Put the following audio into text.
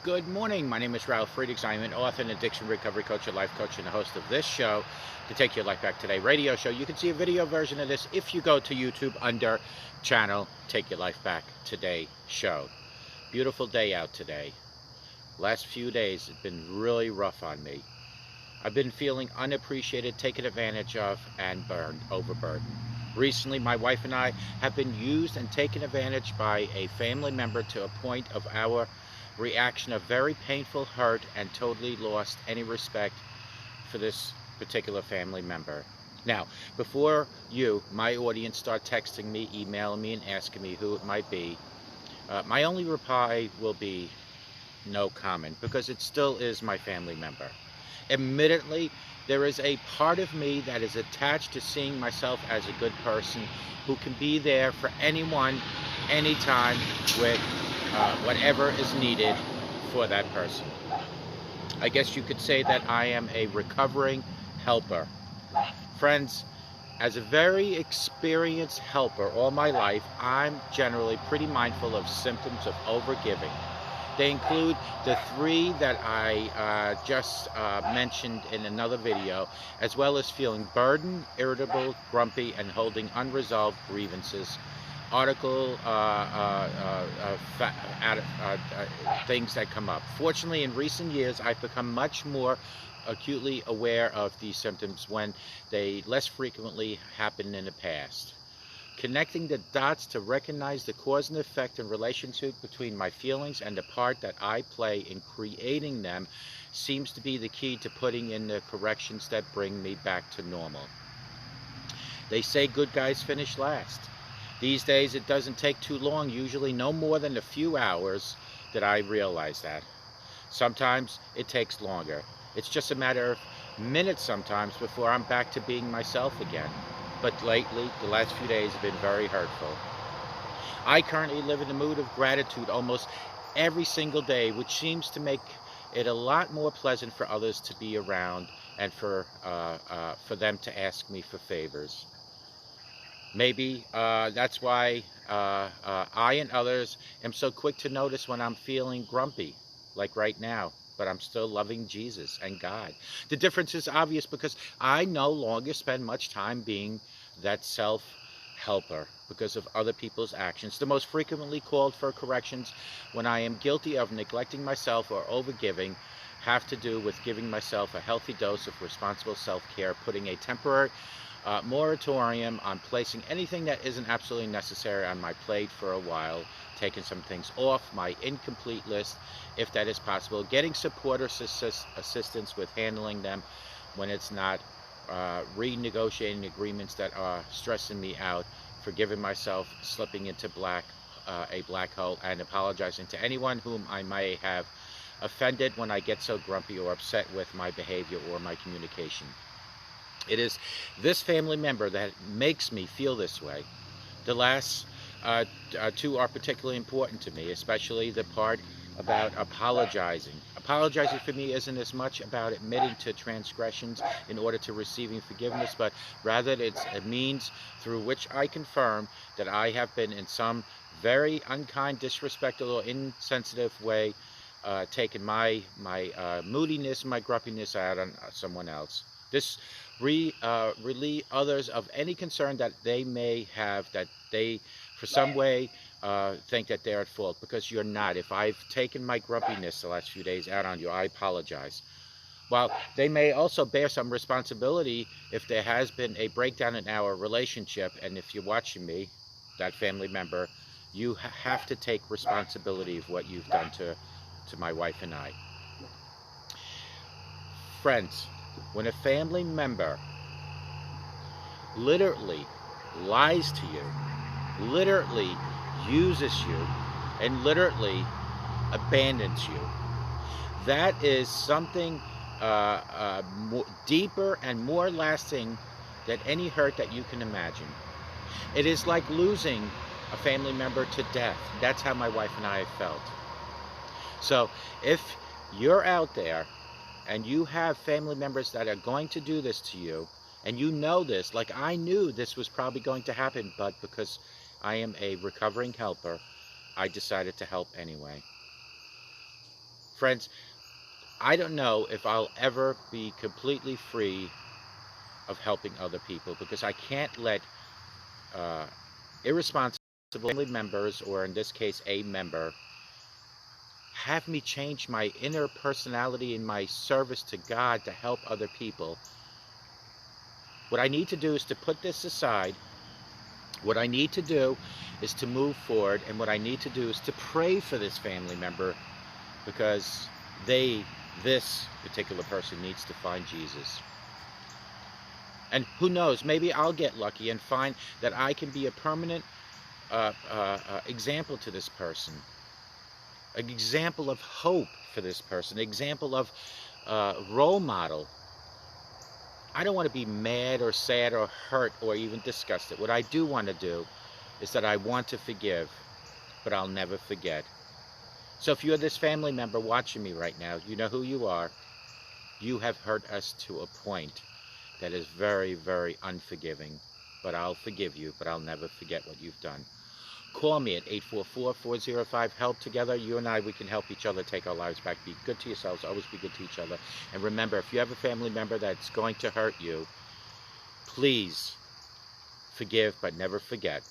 Good morning. My name is Ralf Friedrichs. I am an author and addiction recovery coach, a life coach, and the host of this show, the Take Your Life Back Today radio show. You can see a video version of this if you go to YouTube under channel Take Your Life Back Today show. Beautiful day out today. Last few days have been really rough on me. I've been feeling unappreciated, taken advantage of, and overburdened. Recently, my wife and I have been used and taken advantage by a family member to a point of our reaction of very painful hurt and totally lost any respect for this particular family member. Now, before you, my audience, start texting me, emailing me, and asking me who it might be, my only reply will be no comment, because it still is my family member. Admittedly, there is a part of me that is attached to seeing myself as a good person who can be there for anyone, anytime, with whatever is needed for that person. I guess you could say that I am a recovering helper. Friends, as a very experienced helper all my life, I'm generally pretty mindful of symptoms of overgiving. They include the three that I just mentioned in another video, as well as feeling burdened, irritable, grumpy, and holding unresolved grievances, things that come up. Fortunately, in recent years, I've become much more acutely aware of these symptoms when they less frequently happened in the past. Connecting the dots to recognize the cause and effect and relationship between my feelings and the part that I play in creating them seems to be the key to putting in the corrections that bring me back to normal. They say good guys finish last. These days, it doesn't take too long, usually no more than a few hours, that I realize that. Sometimes it takes longer. It's just a matter of minutes sometimes before I'm back to being myself again. But lately, the last few days have been very hurtful. I currently live in a mood of gratitude almost every single day, which seems to make it a lot more pleasant for others to be around and for them to ask me for favors. Maybe that's why I and others am so quick to notice when I'm feeling grumpy, like right now, but I'm still loving Jesus and God. The difference is obvious because I no longer spend much time being that self-helper because of other people's actions. The most frequently called for corrections when I am guilty of neglecting myself or overgiving have to do with giving myself a healthy dose of responsible self-care, putting a temporary moratorium on placing anything that isn't absolutely necessary on my plate for a while, taking some things off my incomplete list if that is possible, getting support or assistance with handling them when it's not, renegotiating agreements that are stressing me out, forgiving myself, slipping into a black hole, and apologizing to anyone whom I may have offended when I get so grumpy or upset with my behavior or my communication. It is this family member that makes me feel this way. The last two are particularly important to me, especially the part about apologizing. Apologizing for me isn't as much about admitting to transgressions in order to receiving forgiveness, but rather it's a means through which I confirm that I have been in some very unkind, disrespectful, or insensitive way taken my moodiness and my grumpiness out on someone else. This relieve others of any concern that they may have, that they, for some way, think that they're at fault, because you're not. If I've taken my grumpiness the last few days out on you, I apologize. While they may also bear some responsibility if there has been a breakdown in our relationship, and if you're watching me, that family member, you have to take responsibility of what you've done to my wife and I. Friends, when a family member literally lies to you, literally uses you, and literally abandons you, that is something deeper and more lasting than any hurt that you can imagine. It is like losing a family member to death. That's how my wife and I have felt. So if you're out there and you have family members that are going to do this to you, and you know this, like I knew this was probably going to happen, but because I am a recovering helper, I decided to help anyway. Friends, I don't know if I'll ever be completely free of helping other people, because I can't let irresponsible family members, or in this case a member, have me change my inner personality in my service to God to help other people. What I need to do is to put this aside. What I need to do is to move forward, and what I need to do is to pray for this family member, because this particular person needs to find Jesus. And who knows, maybe I'll get lucky and find that I can be a permanent example to this person, an example of hope for this person, an example of role model. I don't want to be mad or sad or hurt or even disgusted. What I do want to do is that I want to forgive, but I'll never forget. So if you're this family member watching me right now, you know who you are. You have hurt us to a point that is very, very unforgiving. But I'll forgive you, but I'll never forget what you've done. Call me at 844-405-HELP. Together, you and I, we can help each other take our lives back. Be good to yourselves. Always be good to each other. And remember, if you have a family member that's going to hurt you, please forgive but never forget.